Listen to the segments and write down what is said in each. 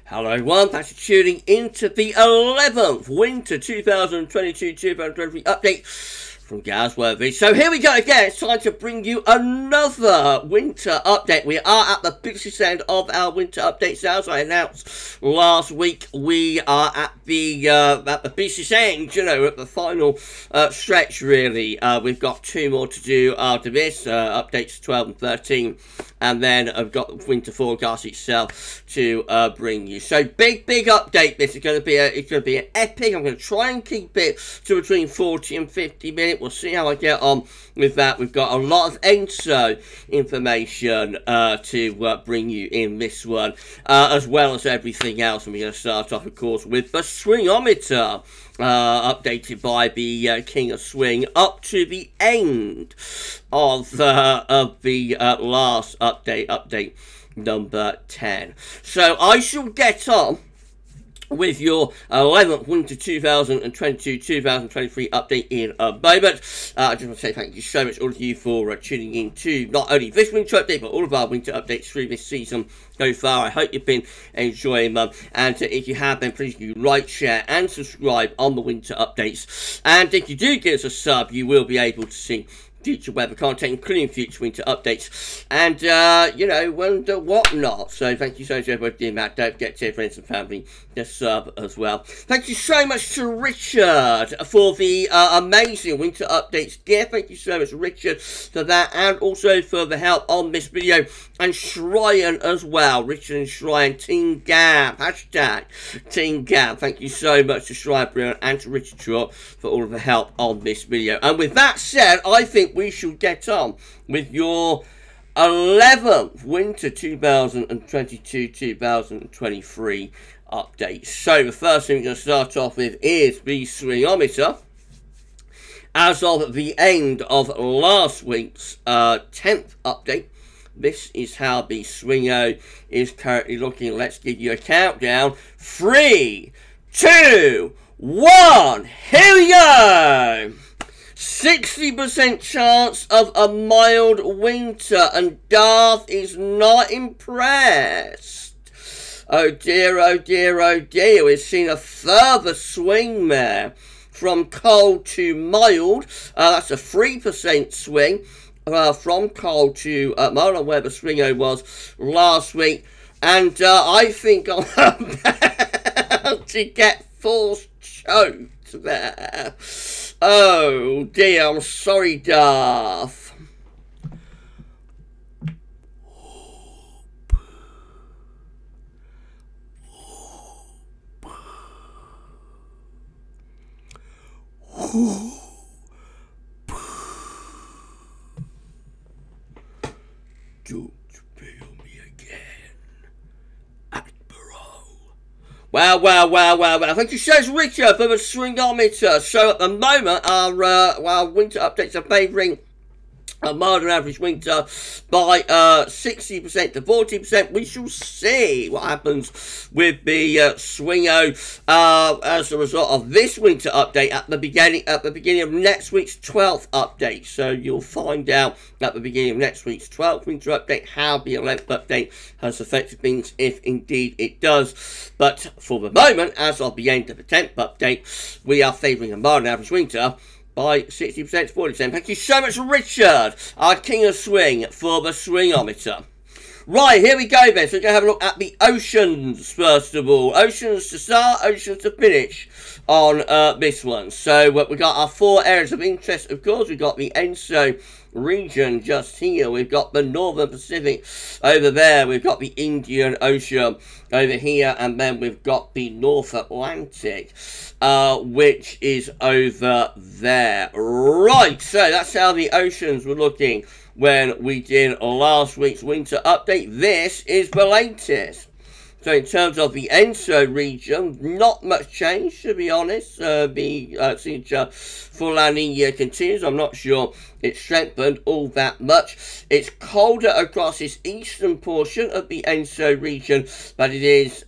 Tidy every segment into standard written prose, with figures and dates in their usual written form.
Hello everyone, thanks for tuning into the 11th Winter 2022-2023 update from GavsWeatherVids. So here we go again, it's time to bring you another winter update. We are at the busiest end of our winter updates now, as I announced last week. We are at the busiest end, you know, at the final stretch really. We've got two more to do after this, updates 12 and 13. And then I've got the winter forecast itself to bring you. So big update. This is going to be an epic. I'm going to try and keep it to between 40 and 50 minutes. We'll see how I get on with that. We've got a lot of ENSO information to bring you in this one, as well as everything else. And we're going to start off, of course, with the swingometer. Updated by the King of Swing up to the end of the last update number 10. So I shall get on with your 11th Winter 2022-2023 update in a moment. I just want to say thank you so much all of you for tuning in to not only this winter update, but all of our winter updates through this season so far. I hope you've been enjoying them, and if you have, then please do like, share and subscribe on the winter updates. And if you do give us a sub, you will be able to see future weather content, including future winter updates, and you know, whatnot. So thank you so much everybody doing that. Don't forget to your friends and family to sub as well. Thank you so much to Richard for the amazing winter updates gear. Thank you so much, Richard, for that, and also for the help on this video, and Shryan as well. Richard and Shryan, Team Gav, hashtag Team Gav. Thank you so much to Shryan and to Richard Trott for all of the help on this video. And with that said, I think we shall get on with your 11th Winter 2022-2023 update. So the first thing we're going to start off with is the swingometer. As of the end of last week's 10th update, this is how the swingo is currently looking. Let's give you a countdown. 3, 2, 1, here we go! 60% chance of a mild winter, and Darth is not impressed. Oh dear, oh dear, oh dear. We've seen a further swing there from cold to mild. That's a 3% swing from cold to mild, on where the swingo was last week. And I think I'm about to get force choked there. Oh dear, I'm sorry, Darth. Don't fail me again, Admiral. Wow. Thank you so much, Richard, for the swingometer. So at the moment, our winter updates are favouring a mild and average winter by 60% to 40%. We shall see what happens with the swingo as a result of this winter update at the beginning of next week's 12th update. So you'll find out at the beginning of next week's 12th winter update how the 11th update has affected things, if indeed it does. But for the moment, as of the end of the 10th update, we are favouring a mild and average winter by 60% to 40%. Thank you so much, Richard, our King of Swing, for the swingometer. Right, here we go then. So we're going to have a look at the oceans, first of all. Oceans to start, oceans to finish on this one. So we've got our 4 areas of interest, of course. We've got the ENSO region just here. We've got the Northern Pacific over there. We've got the Indian Ocean over here. And then we've got the North Atlantic, which is over there. Right, so that's how the oceans were looking when we did last week's winter update. This is the latest. So in terms of the ENSO region, not much change, to be honest. The siege for La Nina continues. I'm not sure it's strengthened all that much. It's colder across this eastern portion of the ENSO region, but it is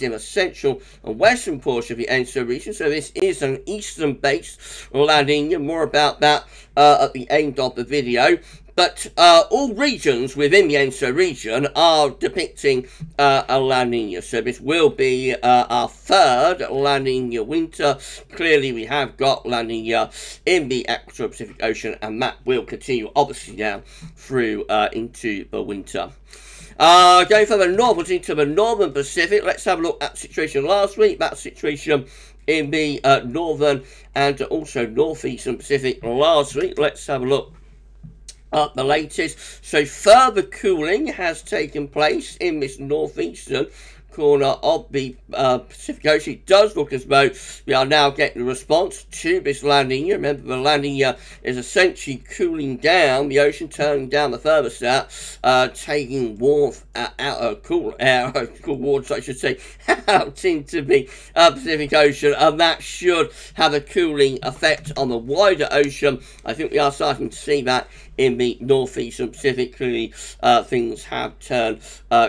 in the central and western portion of the ENSO region. So this is an eastern-based La Nina. More about that at the end of the video. But all regions within the ENSO region are depicting a La Nina. So this will be our third La Nina winter. Clearly we have got La Nina in the equatorial Pacific Ocean, and that will continue obviously now through into the winter. Going further northwards into the northern Pacific, let's have a look at the situation last week. That situation in the northern and also northeastern Pacific last week. Let's have a look at the latest. So further cooling has taken place in this northeastern corner of the Pacific Ocean. It does look as though we are now getting a response to this La Nina. Remember, the La Nina is essentially cooling down the ocean, turning down the thermostat, taking warmth out, cool air, cool water, I should say, out into the Pacific Ocean, and that should have a cooling effect on the wider ocean. I think we are starting to see that in the northeastern Pacific. Clearly, things have turned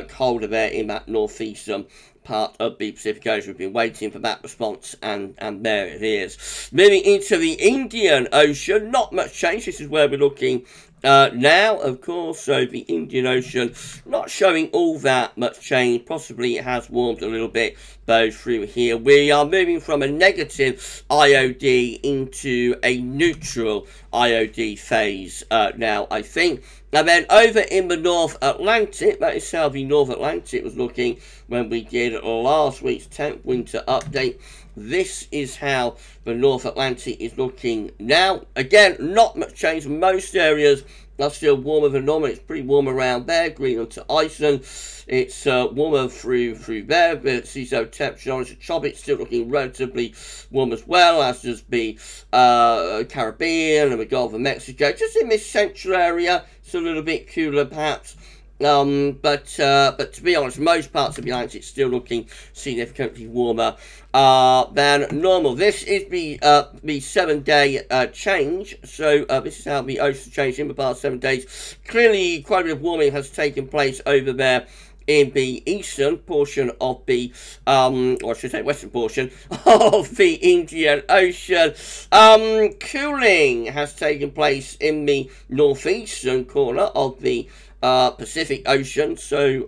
colder there in that northeastern part of the Pacific Ocean. We've been waiting for that response, and there it is. Moving into the Indian Ocean, not much change. This is where we're looking now, of course. So the Indian Ocean not showing all that much change. Possibly it has warmed a little bit though through here. We are moving from a negative IOD into a neutral IOD phase now, I think. And then over in the North Atlantic, that is how the North Atlantic was looking when we did last week's 10th winter update. This is how the North Atlantic is looking now. Again, not much change. Most areas are still warmer than normal. It's pretty warm around there. Greenland to Iceland, it's warmer through there. The sea zone temperature on the tropics still looking relatively warm as well, as does the Caribbean and the Gulf of Mexico. Just in this central area, it's a little bit cooler perhaps. But to be honest, most parts of the Atlantic still looking significantly warmer than normal. This is the 7-day change. So this is how the ocean changed in the past 7 days. Clearly, quite a bit of warming has taken place over there in the eastern portion of the, or I should say western portion of the Indian Ocean. Cooling has taken place in the northeastern corner of the Pacific Ocean. So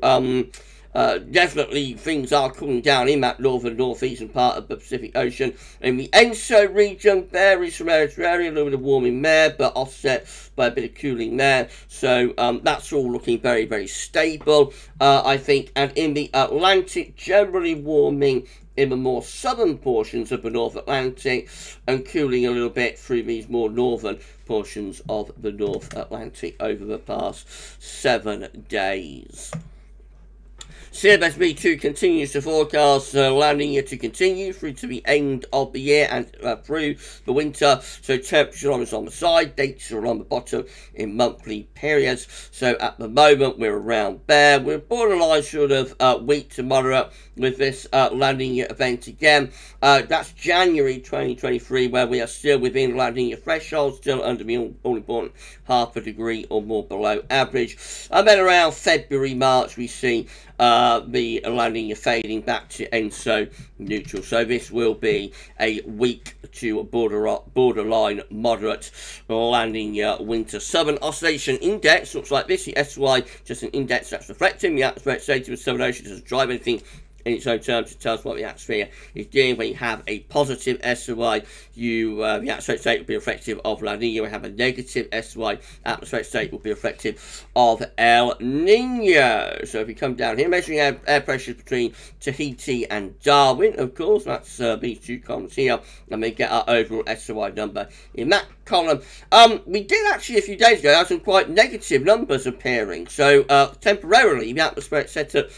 definitely things are cooling down in that northeastern part of the Pacific Ocean. In the ENSO region, varies from area to area, a little bit of warming there, but offset by a bit of cooling there. So that's all looking very, very stable, I think. And in the Atlantic, generally warming in the more southern portions of the North Atlantic, and cooling a little bit through these more northern portions of the North Atlantic over the past 7 days. CMSB2 continues to forecast La Nina to continue through to the end of the year and through the winter. So temperature is on the side, dates are on the bottom in monthly periods. So at the moment we're around there. We're borderline sort of weak to moderate with this La Nina event again. That's January 2023, where we are still within La Nina threshold, still under the all-important ½ a degree or more below average. And then around February, March, we see the La Nina fading back to ENSO neutral. So this will be a weak to borderline moderate La Nina winter. Southern Oscillation Index looks like this. The SY, just an index that's reflecting the atmospheric state of the Southern Ocean. Doesn't drive anything in its own terms. It tells what the atmosphere is doing. When you have a positive SY, the atmospheric state will be reflective of La Nina. When you have a negative SY, atmospheric state will be reflective of El Nino. So if you come down here, measuring air pressures between Tahiti and Darwin, of course, that's these two columns here, and we get our overall SY number in that column. We did actually a few days ago have some quite negative numbers appearing. So temporarily, the atmospheric setup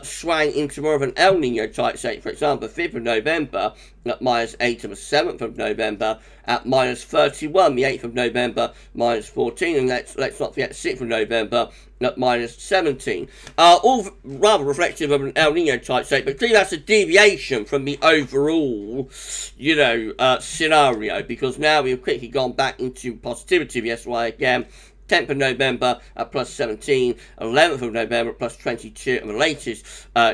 swang into more of an El Nino type state. For example, 5th of November at -8 and the 7th of November at -31, the 8th of November -14, and let's not forget 6th of November at -17. All rather reflective of an El Nino type state, but clearly that's a deviation from the overall, you know, scenario, because now we've quickly gone back into positivity of the SY again. 10th of November at plus 17, 11th of November at plus 22, and the latest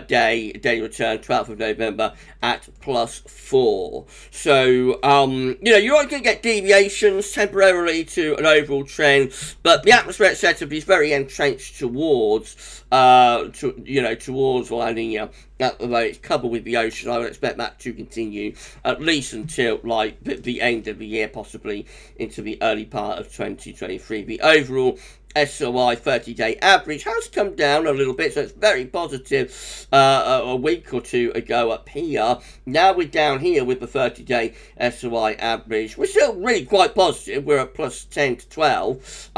daily return, 12th of November at plus 4. So, you know, you're always going to get deviations temporarily to an overall trend, but the atmospheric setup is very entrenched towards, towards La Nina. At the moment, it's coupled with the ocean. I would expect that to continue at least until like the end of the year, possibly into the early part of 2023. The overall SOI 30-day average has come down a little bit, so it's very positive a week or two ago up here. Now we're down here with the 30-day SOI average. We're still really quite positive. We're at plus 10 to 12,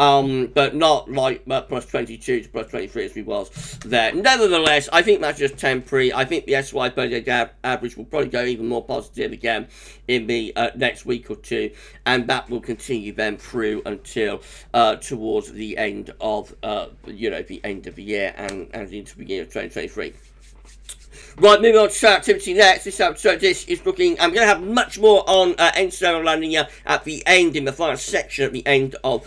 but not like plus 22 to plus 23 as we was there. Nevertheless, I think that's just temporary. I think the SOI 30-day average will probably go even more positive again in the next week or two, and that will continue then through until towards the end of the end of the year and into the beginning of 2023. Right, moving on to activity next. This is looking. I'm going to have much more on ENSO and La Nina at the end, in the final section at the end of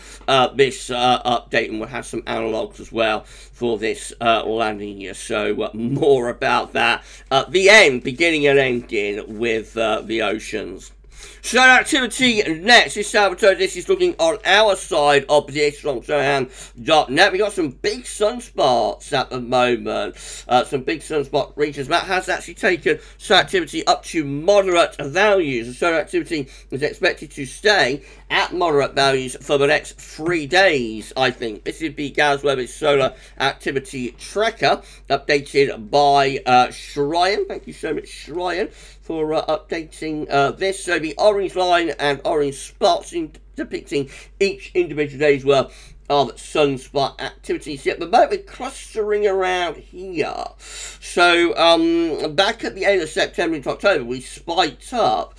this update, and we'll have some analogues as well for this La Nina. So more about that at the end, beginning and ending with the oceans. So activity next is Salvatore. This is looking on our side of this from Sohan.net. We've got some big sunspots at the moment. Some big sunspot regions. That has actually taken solar activity up to moderate values. The solar activity is expected to stay at moderate values for the next 3 days, I think. This is the GavsWeatherVids solar activity tracker, updated by Shryan. Thank you so much, Shryan, for updating this. So the orange line and orange spots depicting each individual day's worth of sunspot activity. See, at the moment we're clustering around here. So back at the end of September into October, we spiked up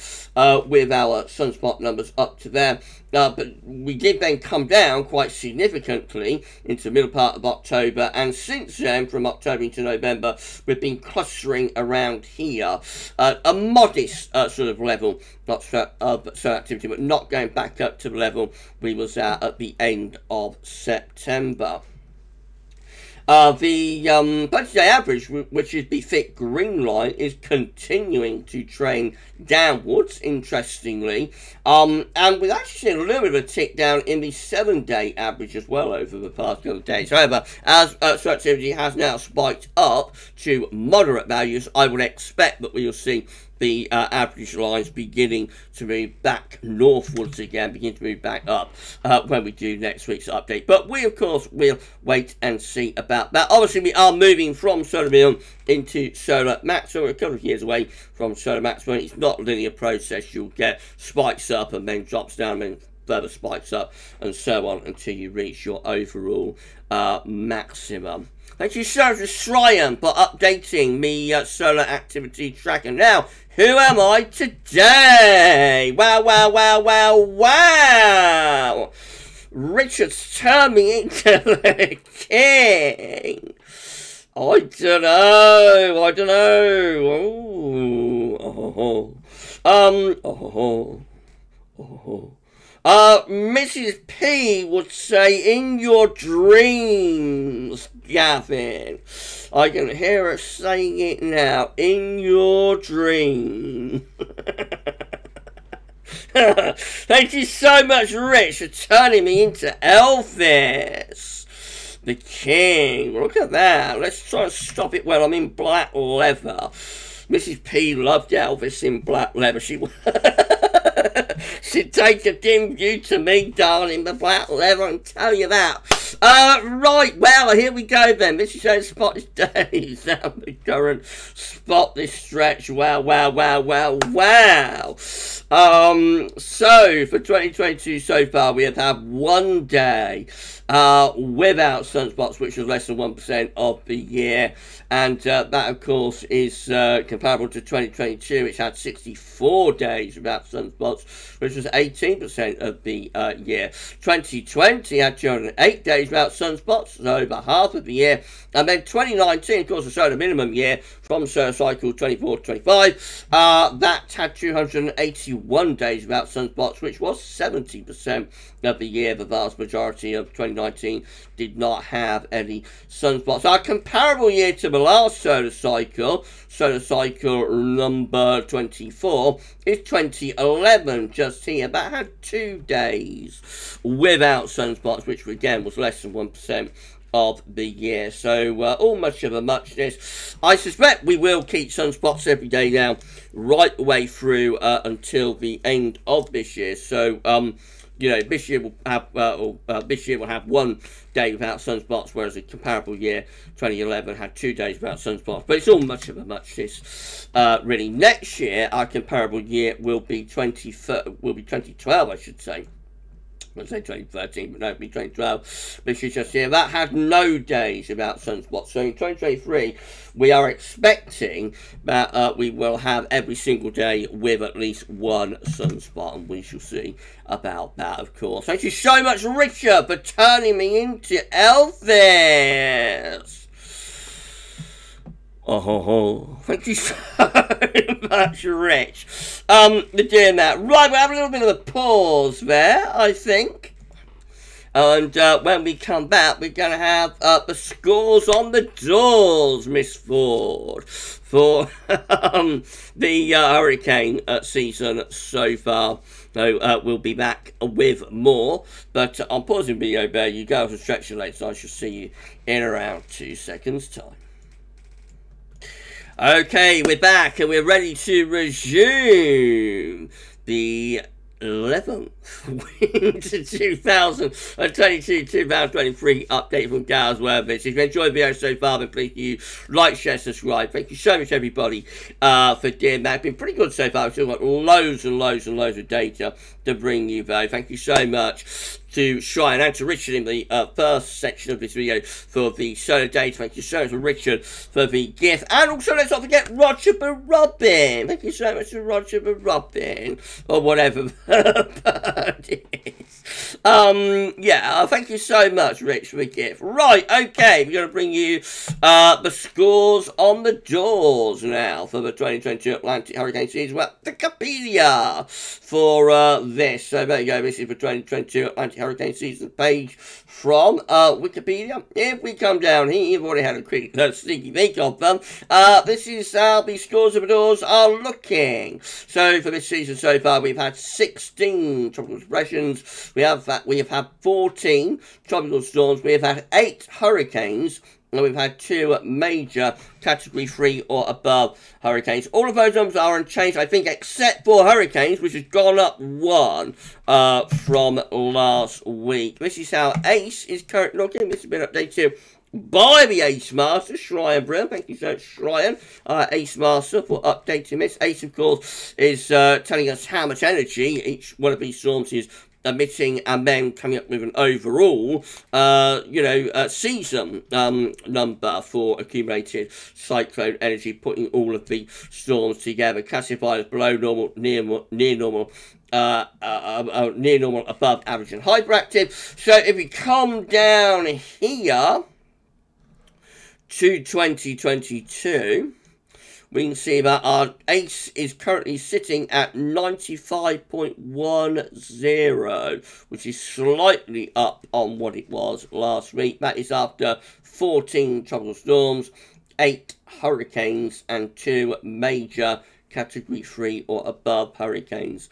with our sunspot numbers up to there. But we did then come down quite significantly into the middle part of October, and since then, from October into November, we've been clustering around here. A modest sort of level of solar activity, but not going back up to the level we was at the end of September. The 30-day average, which is the thick green line, is continuing to trend downwards, interestingly. And we've actually seen a little bit of a tick down in the 7-day average as well over the past couple of days. However, as solar activity has now spiked up to moderate values, I would expect that we will see the average lines beginning to move back northwards again, begin to move back up when we do next week's update. But we, of course, will wait and see about that. Obviously, we are moving from solar minimum into solar maximum. We're a couple of years away from solar maximum. It's not a linear process. You'll get spikes up and then drops down and then further spikes up and so on until you reach your overall maximum. Thank you so much, Shryan, for updating me solar activity tracker. Now, who am I today? Wow, wow, wow, wow, wow! Richard's turned me into the king. I don't know. Mrs. P would say, in your dreams, Gavin. I can hear her saying it now. In your dreams. Thank you so much, Rich, for turning me into Elvis, the king. Look at that. Let's try and stop it when I'm in black leather. Mrs. P loved Elvis in black leather. She'd take a dim view to me, darling, the black leather, and tell you that. Right, well, here we go then. This is how to spot this days. Now the current spot this stretch. Wow, wow, wow, wow, wow. So, for 2022 so far, we have had 1 day without sunspots, which was less than 1% of the year. And that, of course, is comparable to 2022, which had 64 days without sunspots, which was 18% of the year. 2020 had 208 days days without sunspots, so over half of the year. And then 2019, of course, the solar minimum year from solar cycle 24 to 25, that had 281 days without sunspots, which was 70% of the year. The vast majority of 2019 did not have any sunspots. Our comparable year to the last solar cycle number 24, is 2011, just here. That had 2 days without sunspots, which again was less than 1% of the year. So all much of a muchness. I suspect we will keep sunspots every day now, right the way through until the end of this year. So you know, this year will have 1 day without sunspots, whereas the comparable year 2011 had 2 days without sunspots. But it's all much of a muchness, really. Next year, our comparable year will be 2012, I should say. I'd say 2013, but no, it'll be 2012. This is just here. That had no days without sunspots. So in 2023, we are expecting that we will have every single day with at least 1 sunspot, and we shall see about that, of course. Thank you so much, Richard, for turning me into Elvis. Oh, thank you so much, Rich. Dear Matt. Right, we'll have a little bit of a pause there, I think. And when we come back, we're going to have the scores on the doors, Miss Ford, for the hurricane season so far. So we'll be back with more. But I'm pausing the video there. You go and stretch your legs. I shall see you in around 2 seconds' time. Okay, we're back and we're ready to resume the 11th Winter 2022-2023 update from GavsWeatherVids. If you enjoyed the video so far, then please you like, share, subscribe. Thank you so much, everybody, for doing that. It's been pretty good so far. I've still got loads and loads and loads of data to bring you, though. Thank you so much to Shrine and to Richard in the first section of this video for the solar data. Thank you so much to Richard for the gift. And also, let's not forget Roger Robin. Thank you so much to Roger Robin, or whatever the bird is. Yeah, thank you so much, Rich, for the gift. Right, okay, we're going to bring you the scores on the doors now for the 2022 Atlantic hurricane season. Well, Wikipedia for this. So there you go, this is the 2022 Atlantic hurricane season page from Wikipedia. If we come down here, you've already had a quick sneaky peek of them. This is how the scores of the doors are looking. So for this season so far, we've had 16 tropical depressions. We have had 14 tropical storms. We have had 8 hurricanes. And we've had 2 major Category 3 or above hurricanes. All of those numbers are unchanged, I think, except for hurricanes, which has gone up 1 from last week. This is how ACE is currently looking. This has been updated by the Ace Master, Shrine Brim. Thank you so much, Shrine, Ace Master, for updating this. ACE, of course, is telling us how much energy each one of these storms is emitting, and then coming up with an overall, season number for accumulated cyclone energy, putting all of the storms together, classified as below normal, near normal, above average, and hyperactive. So if we come down here to 2022, we can see that our ACE is currently sitting at 95.10, which is slightly up on what it was last week. That is after 14 tropical storms, 8 hurricanes, and 2 major Category 3 or above hurricanes.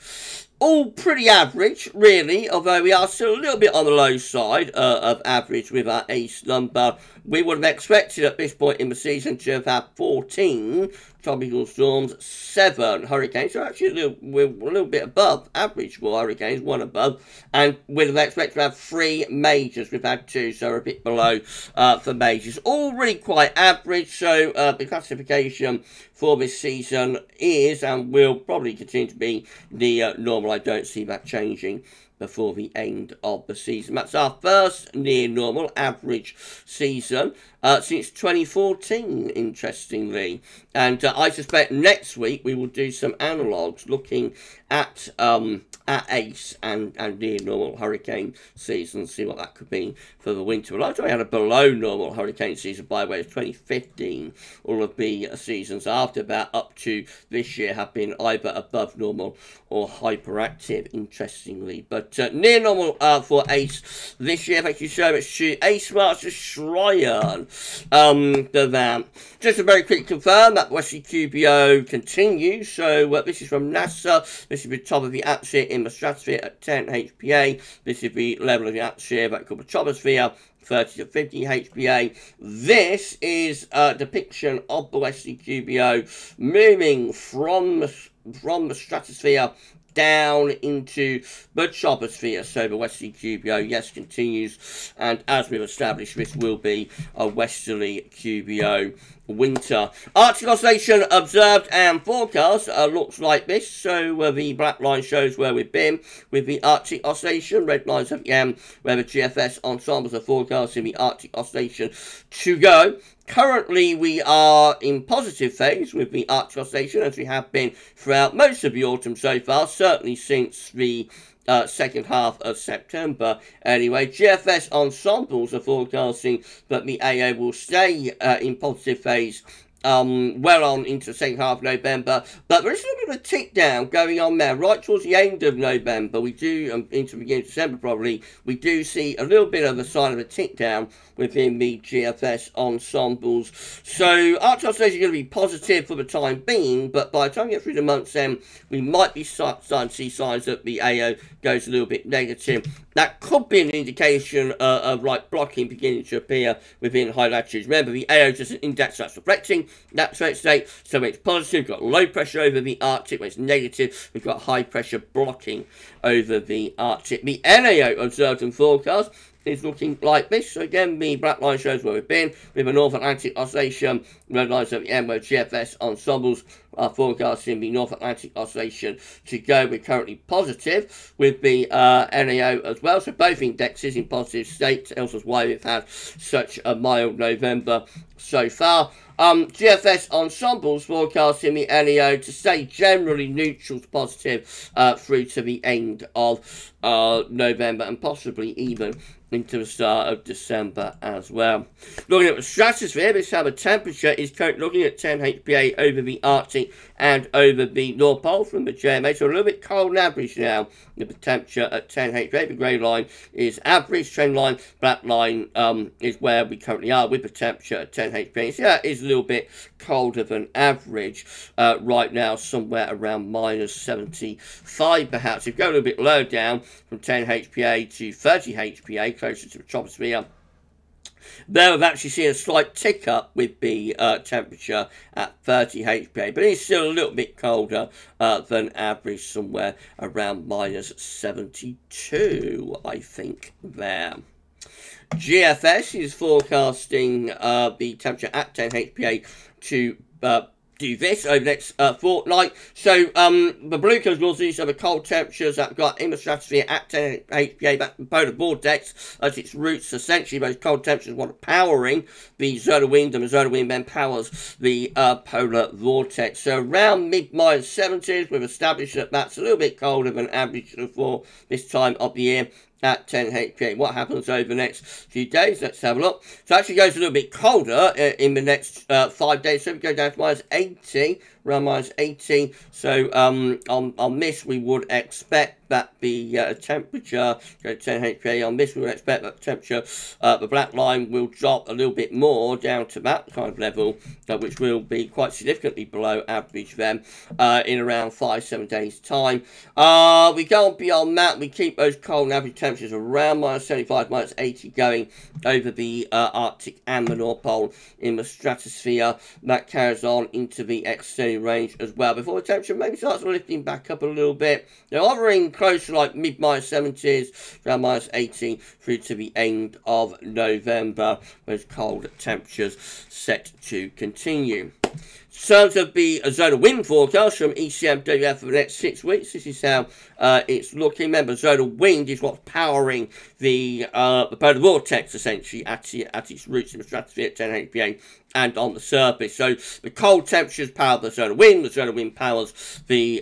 All pretty average, really, although we are still a little bit on the low side of average with our ACE number. We would have expected at this point in the season to have had 14 tropical storms, 7 hurricanes. So actually we're a little bit above average for hurricanes, 1 above. And we'd have expected to have 3 majors. We've had 2, so we're a bit below for majors. All really quite average, so the classification for this season is, and will probably continue to be, the normal. I don't see that changing before the end of the season. That's our first near normal average season since 2014, interestingly. And I suspect next week we will do some analogues looking at ACE and near normal hurricane season, see what that could mean for the winter. Well, I had a below normal hurricane season by way of 2015. All of the seasons after that up to this year have been either above normal or hyperactive, interestingly. But near normal for ACE this year. Thank you so much to ACE Master Shryan. Just to very quickly confirm that Wesley QBO continues. So this is from NASA. This is the top of the atmosphere in the stratosphere at 10 HPA. This is the level of the atmosphere that called the troposphere, 30 to 50 HPA. This is a depiction of the Wesley QBO moving from the stratosphere down into the troposphere. So the Wesley QBO, yes, continues, and as we've established, this will be a westerly QBO winter. Arctic oscillation observed and forecast looks like this. So the black line shows where we've been with the Arctic oscillation. Red lines at the end where the GFS ensembles are forecasting the Arctic oscillation to go. Currently, we are in positive phase with the Arctic oscillation, as we have been throughout most of the autumn so far, certainly since the second half of September. Anyway, GFS ensembles are forecasting that the AO will stay in positive phase well on into the second half of November, but there is a little bit of a tick down going on there right towards the end of November. We do, into the beginning of December probably, we do see a little bit of a sign of a tick down within the GFS ensembles. So Arctic oscillation is going to be positive for the time being, but by the time we get through the months then, we might be starting to see signs that the AO goes a little bit negative. That could be an indication of like blocking beginning to appear within high latitudes. Remember, the AO is just an index that's reflecting that state. So when it's positive, we've got low pressure over the Arctic. When it's negative, we've got high pressure blocking over the Arctic. The NAO observed and forecast is looking like this. So again, the black line shows where we've been with a North Atlantic oscillation. Red lines at the end where GFS ensembles are forecasting the North Atlantic oscillation to go. We're currently positive with the NAO as well. So both indexes in positive state. Tells us why we've had such a mild November so far. GFS ensembles forecasting the NAO to stay generally neutral to positive through to the end of November and possibly even into the start of December as well. Looking at the stratosphere, this is how the temperature is currently looking at 10 HPA over the Arctic and over the North Pole from the JMA. So a little bit cold and average now with the temperature at 10 HPA. The grey line is average, trend line, black line is where we currently are with the temperature at 10 HPA. So that is a little bit colder than average right now, somewhere around minus 75 perhaps. If you go a little bit lower down from 10 HPA to 30 HPA, closer to the troposphere, there we've actually seen a slight tick up with the temperature at 30 HPA, but it's still a little bit colder than average, somewhere around minus 72, I think, there. GFS is forecasting the temperature at 10 HPA to do this over the next fortnight. So the blue coast will see some of the cold temperatures that we've got in the stratosphere at 10 HPA back from the polar vortex as its roots. Essentially, those cold temperatures what are powering the zona wind, and the zona wind then powers the polar vortex. So around mid-minus 70s, we've established that that's a little bit colder than average for this time of the year at 10 HPA. What happens over the next few days? Let's have a look. So it actually goes a little bit colder in the next 5 days. So we go down to minus 80, around minus 80. So on this, we would expect that the temperature, go to 10 HPA, on this we would expect that the temperature, the black line will drop a little bit more down to that kind of level, which will be quite significantly below average then in around 5-7 days time. We go on beyond that, we keep those cold and average temperatures around minus 75, minus 80 going over the Arctic and the North Pole in the stratosphere. That carries on into the extended range as well before the temperature maybe starts lifting back up a little bit. They're hovering close to like mid-minus 70s, around minus 80 through to the end of November. Those cold temperatures set to continue. terms of the zonal wind forecast from ECMWF for the next 6 weeks, this is how it's looking. Remember, zonal wind is what's powering the polar vortex, essentially, at its roots in the stratosphere at 10 HPA and on the surface. So the cold temperatures power the zonal wind powers the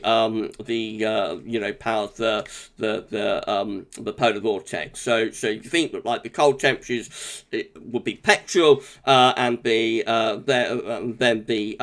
polar vortex. So you think that, like, the cold temperatures, it would be petrol, and then the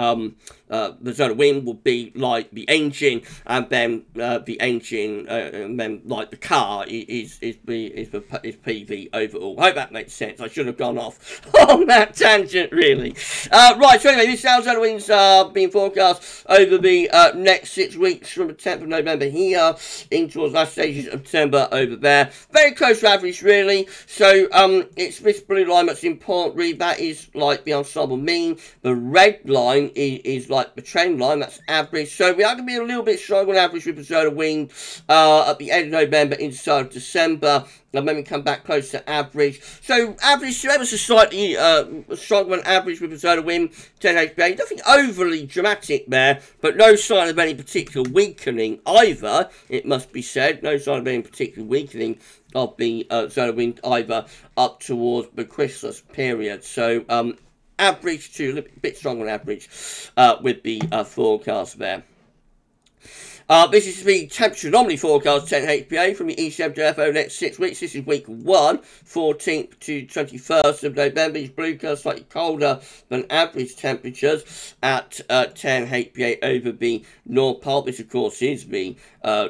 zonal wind would be like the engine, and then the engine, and then like the car is PV overall. I hope that makes sense. I should have gone off on that tangent, really. Right, so anyway, this zonal winds are being forecast over the next 6 weeks from the 10th of November here in towards last stages of September over there. Very close to average, really. So it's this blue line that's important, really. That is like the ensemble mean. The red line is like the trend line, that's average. So we are going to be a little bit stronger on average with the zonal wind at the end of November inside of December. And then we come back close to average. So average, ever so slightly stronger than average with the zonal wind, 10 HPA. Nothing overly dramatic there, but no sign of any particular weakening either, it must be said. No sign of any particular weakening of the zonal wind either up towards the Christmas period. So average to a little bit stronger than average with the forecast there. This is the temperature anomaly forecast, 10 HPA from the ECMWF over the next 6 weeks. This is week 1, 14th to 21st of November. These blue curves slightly colder than average temperatures at 10 HPA over the North Pole. This, of course, is the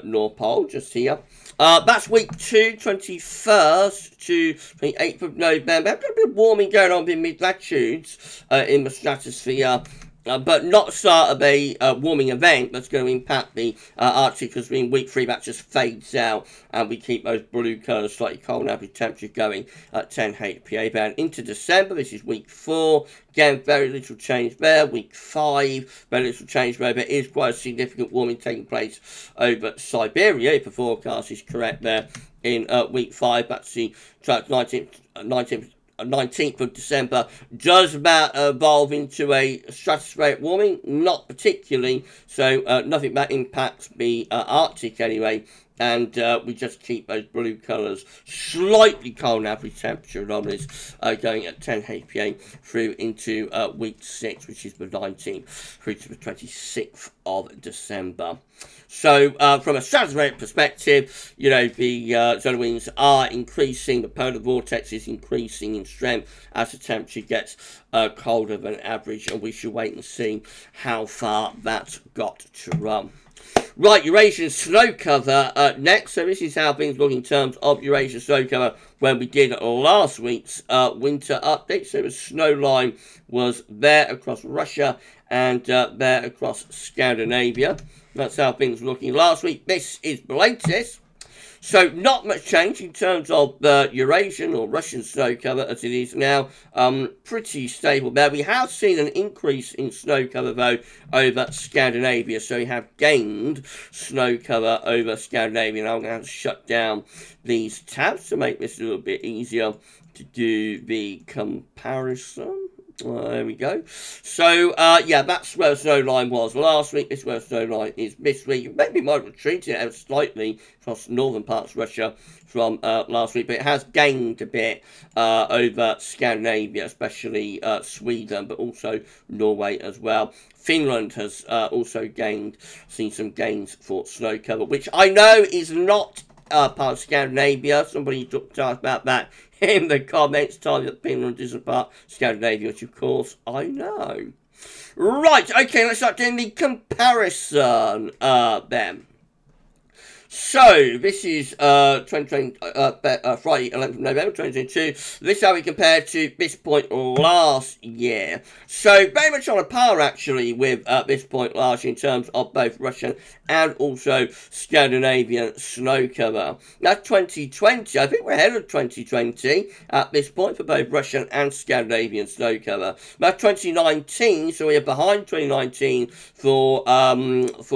North Pole, just here. That's week 2, 21st to 28th of November. There's a bit of warming going on in mid-latitudes in the stratosphere. But not the start of a warming event that's going to impact the Arctic, because in week 3 that just fades out and we keep those blue curves slightly cold and average temperature going at 10 HPA. Then into December, this is week 4. Again, very little change there. Week 5, very little change there. There is quite a significant warming taking place over Siberia, if the forecast is correct there, in week 5. That's the 19th of December. Does that evolve into a stratospheric warming? Not particularly. So nothing that impacts the Arctic anyway. And we just keep those blue colours, slightly cold average temperature anomalies going at 10 HPA through into week 6, which is the 19th through to the 26th of December. So from a stratospheric perspective, you know, the zonal winds are increasing, the polar vortex is increasing in strength as the temperature gets colder than average, and we should wait and see how far that's got to run. Right, Eurasian snow cover next. So this is how things look in terms of Eurasian snow cover when we did last week's winter update. So the snow line was there across Russia and there across Scandinavia. That's how things were looking last week. This is the latest. So not much change in terms of the Eurasian or Russian snow cover as it is now. Pretty stable there. We have seen an increase in snow cover though over Scandinavia. So we have gained snow cover over Scandinavia. Now I'm going to have to shut down these tabs to make this a little bit easier to do the comparison. There we go. So, yeah, that's where the snow line was last week. This is where the snow line is this week. Maybe might have retreated ever slightly across northern parts of Russia from last week, but it has gained a bit over Scandinavia, especially Sweden, but also Norway as well. Finland has also seen some gains for snow cover, which I know is not part of Scandinavia. Somebody talked to us about that in the comments, telling that Finland isn't part of Scandinavia, which of course I know. Right, okay, let's start doing the comparison then. So, this is Friday, 11th of November 2022. This is how we compare to this point last year. So, very much on a par, actually, with this point last year in terms of both Russian and also Scandinavian snow cover. That's 2020. I think we're ahead of 2020 at this point for both Russian and Scandinavian snow cover. That's 2019, so we're behind 2019 for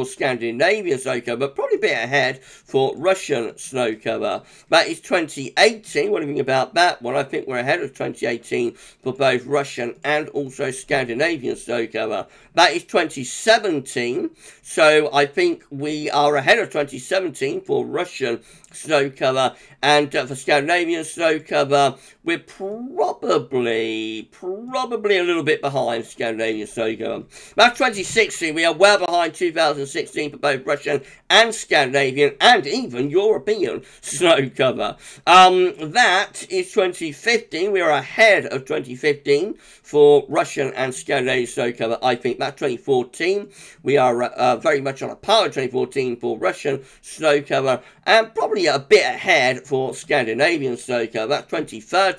Scandinavian snow cover, but probably a bit ahead for Russian snow cover. That is 2018. What do you think about that? Well, I think we're ahead of 2018 for both Russian and also Scandinavian snow cover. That is 2017. So I think we are ahead of 2017 for Russian snow cover, and for Scandinavian snow cover, we're probably a little bit behind Scandinavian snow cover. That's 2016. We are well behind 2016 for both Russian and Scandinavian and even European snow cover. That is 2015. We are ahead of 2015 for Russian and Scandinavian snow cover. I think that's 2014. We are very much on a par with 2014 for Russian snow cover, and probably a bit ahead for Scandinavian snow cover. That's 2013.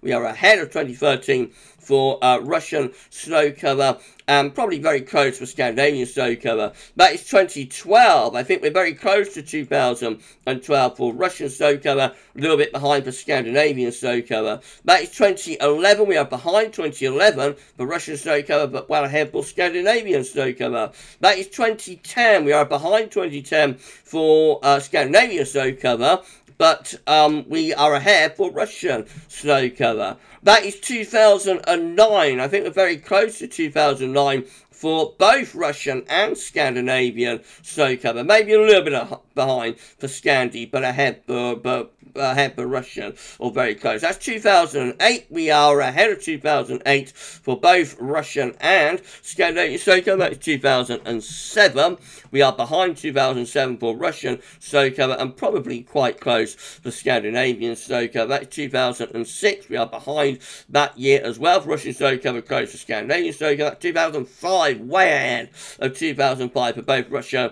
We are ahead of 2013 for Russian snow cover, and probably very close for Scandinavian snow cover. That is 2012. I think we're very close to 2012 for Russian snow cover, a little bit behind for Scandinavian snow cover. That is 2011. We are behind 2011 for Russian snow cover, but well ahead for Scandinavian snow cover. That is 2010. We are behind 2010 for Scandinavian snow cover, but we are ahead for Russian snow cover. That is 2009. I think we're very close to 2009 for both Russian and Scandinavian snow cover. Maybe a little bit behind for Scandi, but ahead for Russian, or very close. That's 2008. We are ahead of 2008 for both Russian and Scandinavian snow cover. That's 2007. We are behind 2007 for Russian snow cover, and probably quite close for Scandinavian snow cover. That's 2006. We are behind that year as well for Russian snow cover, close for Scandinavian snow cover. 2005, way ahead of 2005 for both Russian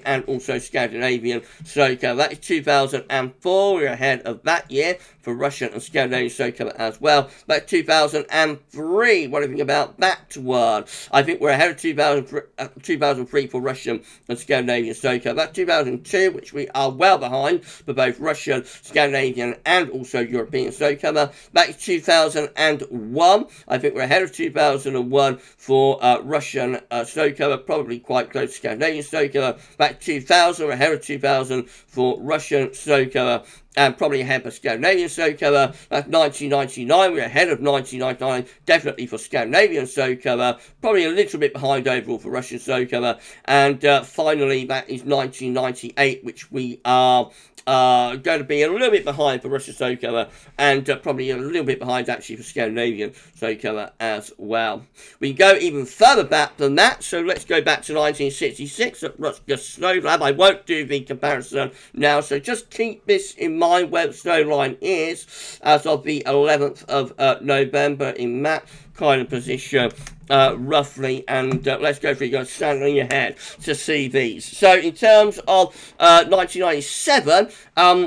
and also Scandinavian snow cover. That is 2004. We're ahead of that year for Russian and Scandinavian snow cover as well. That's 2003. What do you think about that one? I think we're ahead of 2003 for Russian and Scandinavian snow cover. That's 2002, which we are well behind for both Russian, Scandinavian and also European snow cover. That is 2001. I think we're ahead of 2001 for Russian snow cover, probably quite close to Scandinavian snow cover. Back 2000, we're ahead of 2000 for Russian snow cover, and probably ahead for Scandinavian snow cover. That's 1999. We're ahead of 1999, definitely for Scandinavian snow cover. Probably a little bit behind overall for Russian snow cover. And finally, that is 1998, which we are going to be a little bit behind for Russian snow cover, and probably a little bit behind actually for Scandinavian snow cover as well. We go even further back than that, so let's go back to 1966 at Rutger Snow Lab. I won't do the comparison now, so just keep this in mind where the snow line is as of the 11th of November in that kind of position. Roughly, and let's go through, stand on your head to see these. So in terms of 1997,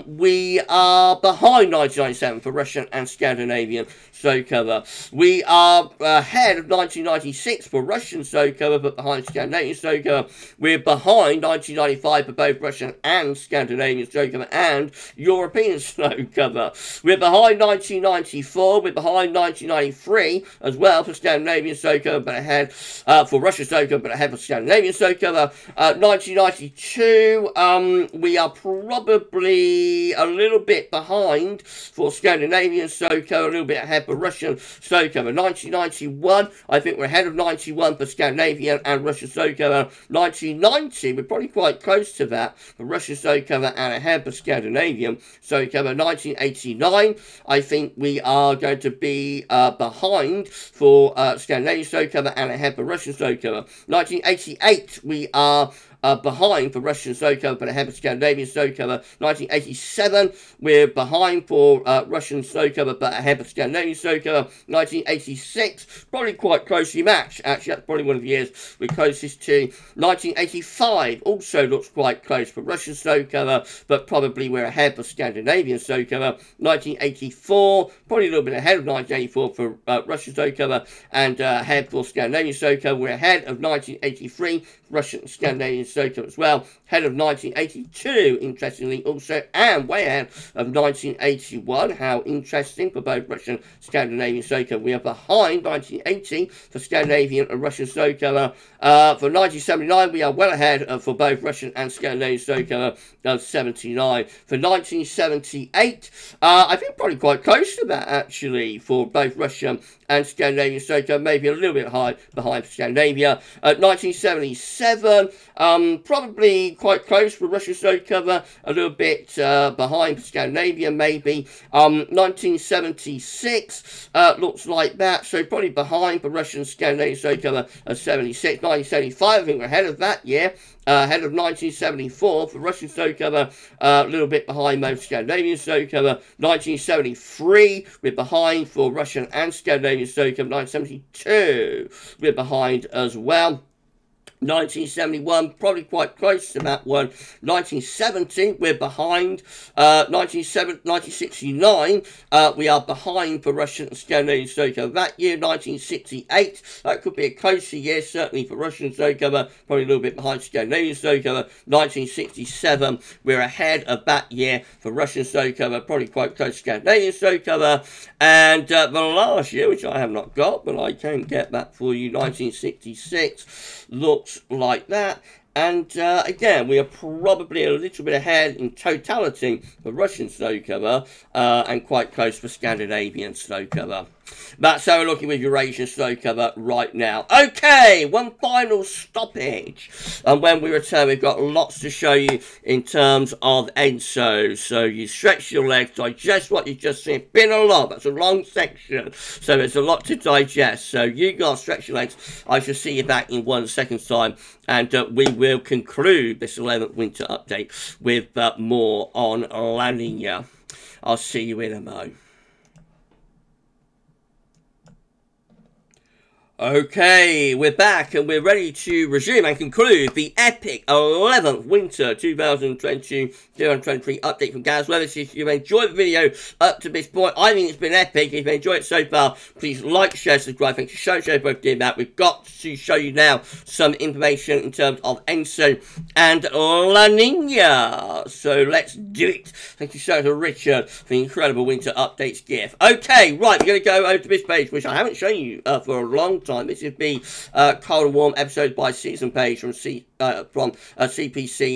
we are behind 1997 for Russian and Scandinavian snow cover. We are ahead of 1996 for Russian snow cover, but behind Scandinavian snow cover. We're behind 1995 for both Russian and Scandinavian snow cover and European snow cover. We're behind 1994. We're behind 1993 as well for Scandinavian snow cover, but ahead for Russian snow cover, but ahead for Scandinavian snow cover. 1992, we are probably a little bit behind for Scandinavian snow cover, a little bit ahead for Russian snow cover. 1991, I think we're ahead of 91 for Scandinavian and Russian snow cover. 1990, we're probably quite close to that for Russian snow cover and ahead for Scandinavian snow cover. 1989, I think we are going to be behind for Scandinavian snow cover and ahead for Russian snow cover. 1988, we are behind for Russian snow cover, but ahead for Scandinavian snow cover. 1987, we're behind for Russian snow cover, but ahead for Scandinavian snow cover. 1986, probably quite closely matched. Actually, that's probably one of the years we're closest to. 1985 also looks quite close for Russian snow cover, but probably we're ahead for Scandinavian snow cover. 1984, probably a little bit ahead of 1984 for Russian snow cover, and ahead for Scandinavian snow cover. We're ahead of 1983, Russian and Scandinavian Soka as well. Ahead of 1982, interestingly, also, and way ahead of 1981. How interesting for both Russian, Scandinavian Soka. We are behind 1980 for Scandinavian and Russian Soka. For 1979, we are well ahead for both Russian and Scandinavian Soka of 79. For 1978, I think probably quite close to that, actually, for both Russian and Scandinavian Soka, maybe a little bit high behind for Scandinavia. 1977, probably quite close for Russian Soka, a little bit behind for Scandinavia, maybe. 1976 looks like that, so probably behind for Russian Scandinavian Soka of 76. 1975, I think we're ahead of that year. Ahead of 1974 for Russian Soka, a little bit behind most Scandinavian Soka. 1973, we're behind for Russian and Scandinavian Soka. 1972, we're behind as well. 1971, probably quite close to that one. 1970, we're behind. 1969, we are behind for Russian and Scandinavian Soka. That year, 1968, that could be a closer year, certainly for Russian Soka, probably a little bit behind Scandinavian Soka. 1967, we're ahead of that year for Russian Soka, probably quite close to Scandinavian Soka. And the last year, which I have not got, but I can get that for you, 1966, looks like that. And again, we are probably a little bit ahead in totality for Russian Soka and quite close for Scandinavian Soka. That's how we're looking with Eurasian Soka right now. Okay, one final stoppage. And when we return, we've got lots to show you in terms of ENSO. So you stretch your legs, digest what you just seen. It's been a lot. That's a long section. So there's a lot to digest. So you guys stretch your legs. I shall see you back in 1 second's time. And we will conclude this 11th winter update with more on La Nina. I'll see you in a mo. Okay, we're back and we're ready to resume and conclude the epic 11th winter 2022-2023 update from GavsWeatherVids. If you've enjoyed the video up to this point, I think it's been epic. If you've enjoyed it so far, please like, share, subscribe. Thank you so much for both doing that. We've got to show you now some information in terms of ENSO and La Nina. So let's do it. Thank you so much to Richard for the incredible winter updates gift. Okay, right, we're going to go over to this page, which I haven't shown you for a long time. This is the cold and warm episodes by season page from CPC,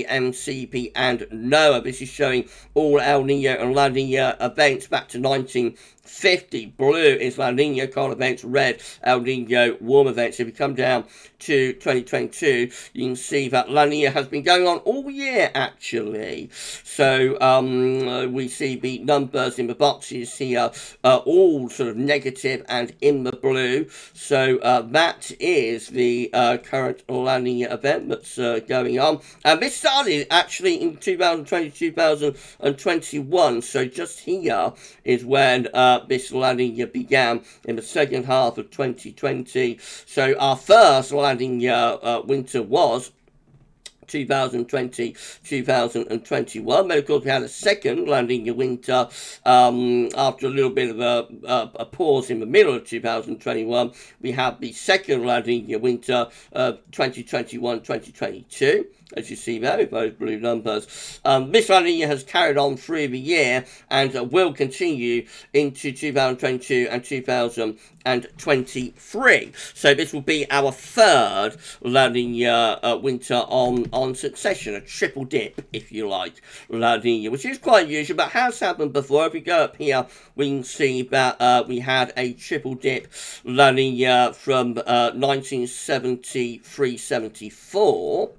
MCP, and NOAA. This is showing all El Nino and La Nina events back to 1950. Blue is La Nina cold events, red El Nino warm events. If you come down to 2022, you can see that La Nina has been going on all year, actually. So we see the numbers in the boxes here all sort of negative and in the blue. So that is the current La Nina event that's going on. And this started actually in 2020-2021. So just here is when this La Nina began in the second half of 2020. So our first La Nina winter was 2020-2021. But of course we had a second La Nina winter after a little bit of a pause in the middle of 2021. We have the second La Nina winter of 2021-2022. As you see there with those blue numbers. This La Nina has carried on through the year and will continue into 2022 and 2023. So this will be our third La Nina winter on succession, a triple dip, if you like, La Nina, which is quite unusual, but has happened before. If we go up here, we can see that we had a triple dip La Nina from 1973-74.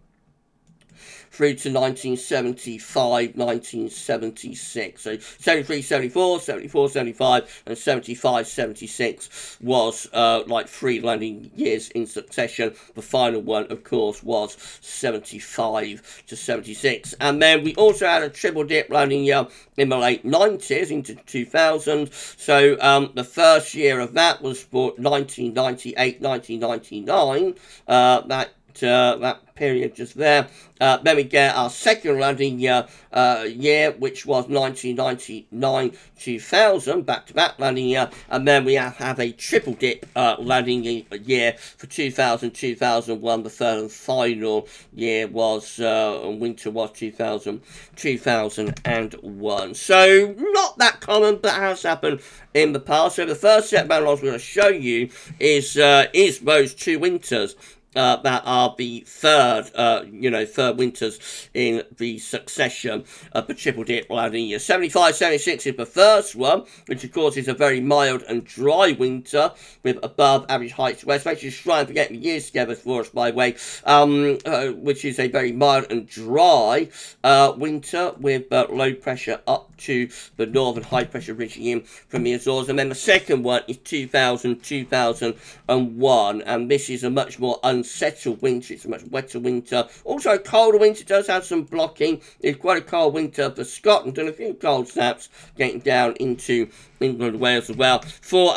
Through to 1975, 1976. So 73, 74, 74, 75, and 75, 76 was like 3 La Nina years in succession. The final one, of course, was 75 to 76. And then we also had a triple dip La Nina in the late 90s into 2000. So the first year of that was for 1998, 1999. That that period just there. Then we get our second La Nina year, which was 1999-2000, back-to-back La Nina, and then we have a triple dip La Nina year for 2000-2001. The third and final year was winter was 2001. So not that common, but has happened in the past. So the first set of analogues we're going to show you is those two winters. That are the third winters in the succession of the triple dip La Nina. 75-76 is the first one, which of course is a very mild and dry winter with above average heights west. Let's just try and forget the years together for us, by the way, which is a very mild and dry winter with low pressure up to the northern high pressure regime from the Azores. And then the second one is 2000-2001, and this is a much more unsettled winter. It's a much wetter winter, also a colder winter. It does have some blocking. It's quite a cold winter for Scotland and a few cold snaps getting down into England and Wales as well. For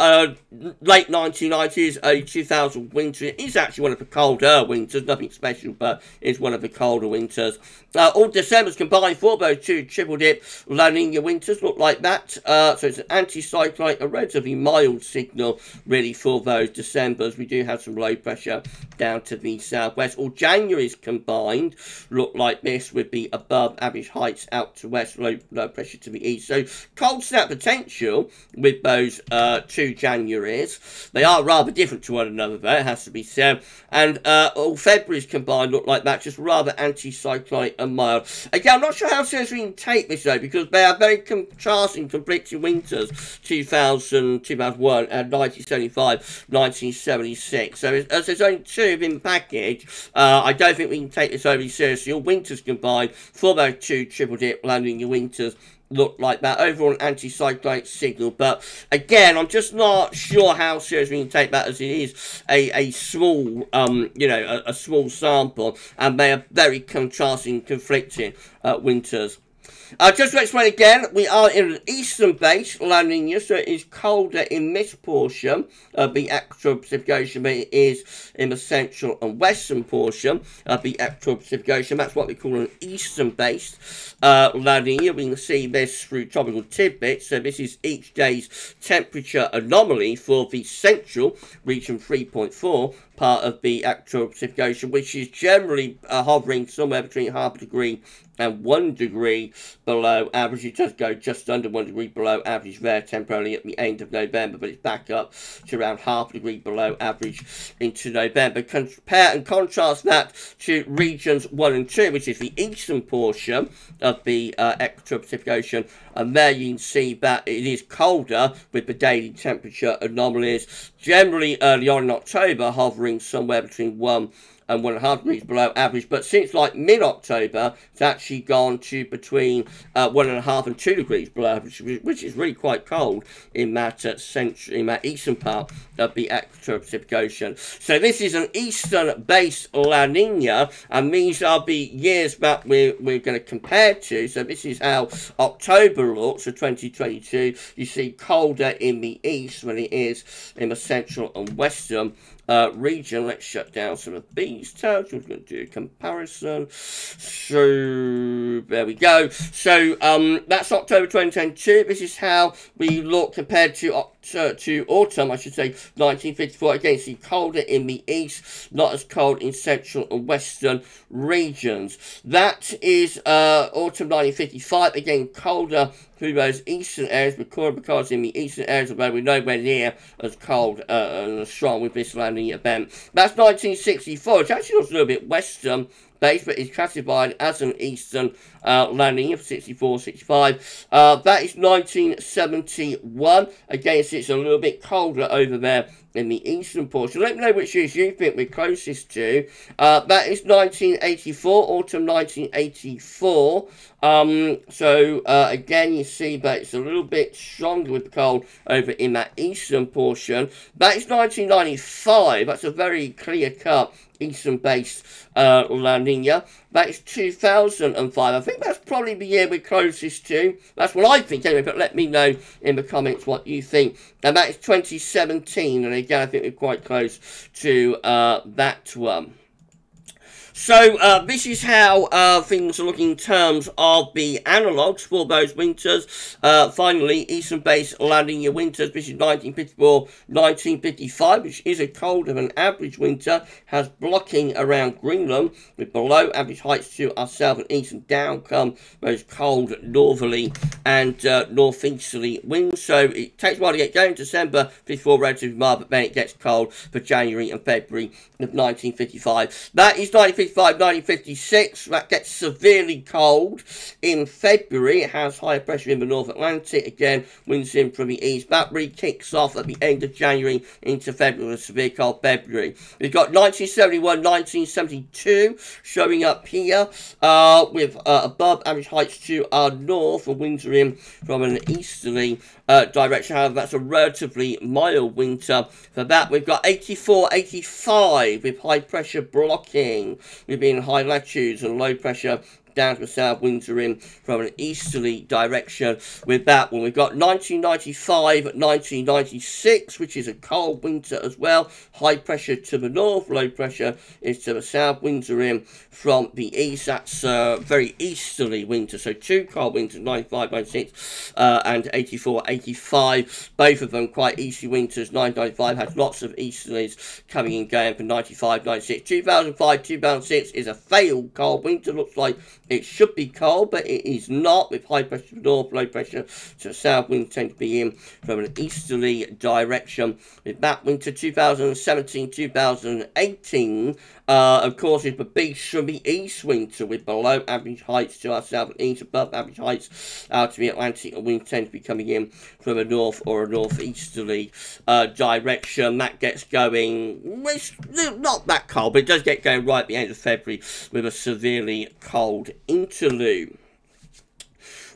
late 1990s, early 2000 winter, it is actually one of the colder winters. Nothing special, but it's one of the colder winters. All Decembers combined for those two triple dip La Nina winters look like that. So it's an anticyclone, a relatively mild signal really for those Decembers. We do have some low pressure down to the southwest. All Januaries combined look like this, with the above average heights out to west, low pressure to the east. So cold snap potential with those two Januaries. They are rather different to one another though, it has to be said. And all Februaries combined look like that, just rather anticyclonic and mild. Again, I'm not sure how seriously we can take this though, because they are very contrasting, conflicting winters. 2000, 2001 and 1975, 1976. So as there's only two in the package, I don't think we can take this overly seriously. All winters combined for those two triple dip La Nina winters look like that. Overall an anticyclonic signal, but again, I'm just not sure how seriously we can take that, as it is a small a small sample, and they are very contrasting, conflicting winters. Just to explain again, we are in an eastern base La Nina, so it is colder in this portion of the equatorial Pacific Ocean, but it is in the central and western portion of the equatorial Pacific Ocean. That's what we call an eastern based La Nina. We can see this through tropical tidbits. So this is each day's temperature anomaly for the central region 3.4 part of the equatorial Pacific Ocean, which is generally hovering somewhere between half a degree and 1 degree below average. It does go just under 1 degree below average there temporarily at the end of November, but it's back up to around half a degree below average into November. Compare and contrast that to regions 1 and 2, which is the eastern portion of the equatorial Pacific Ocean, and there you can see that it is colder with the daily temperature anomalies, generally early on in October hovering somewhere between 1 and 1.5 degrees below average, but since like mid-October, it's actually gone to between 1.5 and 2 degrees below average, which is really quite cold in that eastern part of the equatorial Pacific Ocean. So this is an eastern-based La Nina, and these are the years that we're going to compare to. So this is how October looks for 2022. You see colder in the east than it is in the central and western region. Let's shut down some of these tabs. We're going to do a comparison. So there we go. So that's October 2022. This is how we look compared to autumn, I should say, 1954. Again, you see colder in the east, not as cold in central and western regions. That is autumn 1955. Again, colder through those eastern areas, because in the eastern areas, although we're nowhere near as cold and as strong with this La Nina event. That's 1964. It's actually also a little bit western based, but is classified as an eastern La Nina for 64-65. That is 1971. Again, it's a little bit colder over there in the eastern portion. Let me know which years you think we're closest to. That is 1984, autumn 1984. Again, you see that it's a little bit stronger with the cold over in that eastern portion. That is 1995. That's a very clear-cut eastern-based La Nina. That is 2005. I think that's probably the year we're closest to. That's what I think anyway, but let me know in the comments what you think. And that is 2017, and again, I think we're quite close to that one. So this is how things are looking in terms of the analogues for those winters. Finally, eastern-based La Nina winters. This is 1954, 1955, which is a colder than average winter, has blocking around Greenland with below average heights to our south and east, and down come those cold northerly and northeasterly winds. So it takes a while to get going. December 54 relatively mild, but then it gets cold for January and February of 1955. That is 1955, 1956. That gets severely cold in February. It has higher pressure in the North Atlantic. Again, winds in from the east. That really kicks off at the end of January into February, a severe cold February. We've got 1971, 1972 showing up here with above average heights to our north. The winds are in from an easterly direction. However, that's a relatively mild winter. For that, we've got 84, 85 with high pressure blocking. We've been in high latitudes and low pressure down to the south. Winds are in from an easterly direction. With that one, we've got 1995, 1996, which is a cold winter as well. High pressure to the north, low pressure is to the south. Winds are in from the east. That's very easterly winter. So two cold winters, 95, 96, and 84, 85. Both of them quite easterly winters. 1995 has lots of easterlies coming and going for 95, 96. 2005, 2006 is a failed cold winter. Looks like it should be cold, but it is not, with high pressure to the north, low pressure to the south. Winds tend to be in from an easterly direction. With that winter, 2017, 2018, of course, is the big shubby east winter, with below average heights to our south and east, above average heights out to the Atlantic, and winds tend to be coming in from a north or a northeasterly direction. That gets going, it's not that cold, but it does get going right at the end of February with a severely cold interlude.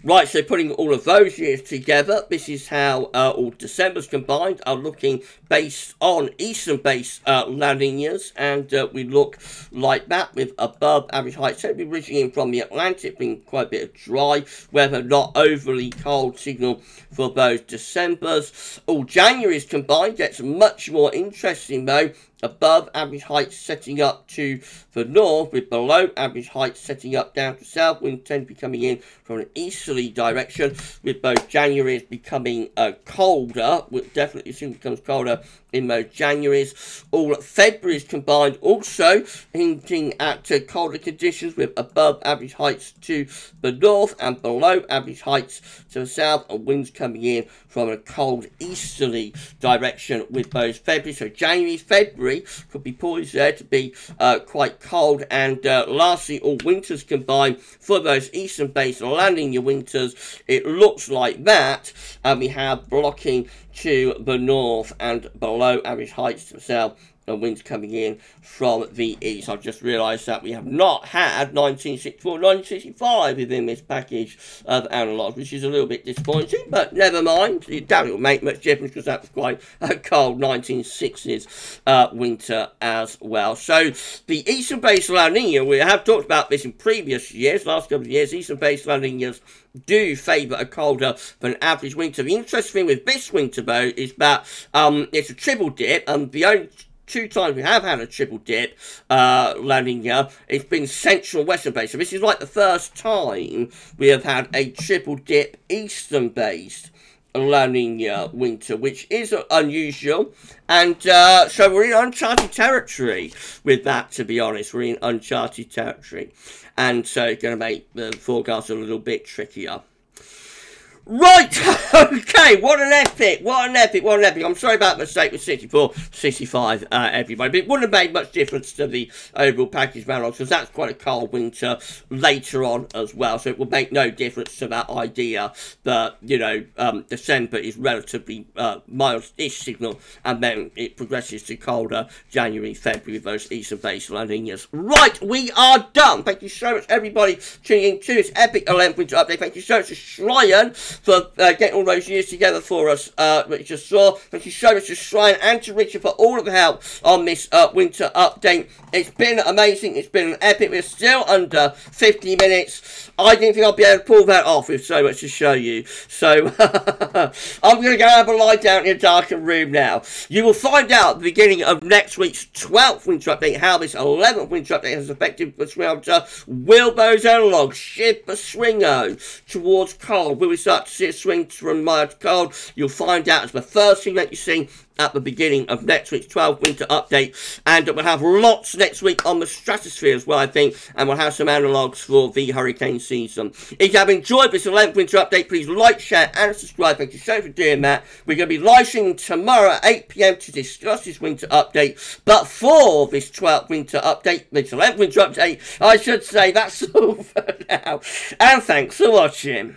Right, so putting all of those years together, this is how all Decembers combined are looking based on eastern-based La Ninas, and we look like that with above average heights, certainly originating from the Atlantic, being quite a bit of dry weather, not overly cold signal for those Decembers. All Januaries combined gets much more interesting though. Above average heights setting up to the north, with below average heights setting up down to south. Winds tend to be coming in from an easterly direction, with both Januaries becoming colder. We'll definitely soon becomes colder in those Januaries. All Februaries combined also hinting at colder conditions, with above average heights to the north and below average heights to the south, and winds coming in from a cold easterly direction with those February. So January, February could be poised there to be quite cold. And lastly, all winters combined for those eastern-based La Nina winters, it looks like that. And we have blocking to the north and below average heights to the south, and winds coming in from the east. I've just realised that we have not had 1964, 1965 within this package of analogues, which is a little bit disappointing, but never mind. It doesn't make much difference because that was quite a cold 1960s winter as well. So the eastern-based La Nina, we have talked about this in previous years, last couple of years. Eastern-based La Ninas do favour a colder than average winter. The interesting thing with this winter, though, is that it's a triple dip, and the only two times we have had a triple dip La Nina, it's been central western based. So this is like the first time we have had a triple dip eastern based La Nina winter, which is unusual. And so we're in uncharted territory with that, to be honest. We're in uncharted territory. And so it's going to make the forecast a little bit trickier. Right, okay, what an epic, what an epic, what an epic. I'm sorry about the mistake with 64, 65, everybody, but it wouldn't have made much difference to the overall package of analogues, because that's quite a cold winter later on as well, so it will make no difference to that idea that, you know, December is relatively mild-ish signal, and then it progresses to colder January, February with those eastern-based La Ninas. Right, we are done. Thank you so much, everybody, tuning in to this epic 11th winter update. Thank you so much to Shryan for getting all those years together for us, Richard Shaw. Thank you so much to Shrine and to Richard for all of the help on this winter update. It's been amazing. It's been an epic. We're still under 50 minutes. I didn't think I'd be able to pull that off with so much to show you. So I'm going to go have a lie down in a darkened room now. You will find out at the beginning of next week's 12th winter update how this 11th winter update has affected the swimmer. Will those analogues shift the swingo towards cold? Will we start to see a swing from mild to cold? You'll find out as the first thing that you see at the beginning of next week's 12th winter update. And we'll have lots next week on the stratosphere as well, I think, and we'll have some analogues for the hurricane season. If you have enjoyed this 11th winter update, please like, share and subscribe. Thank you so much for doing that. We're going to be live streaming tomorrow at 8 PM to discuss this winter update. But for this 12th winter update, this 11th winter update, I should say that's all for now. And thanks for watching.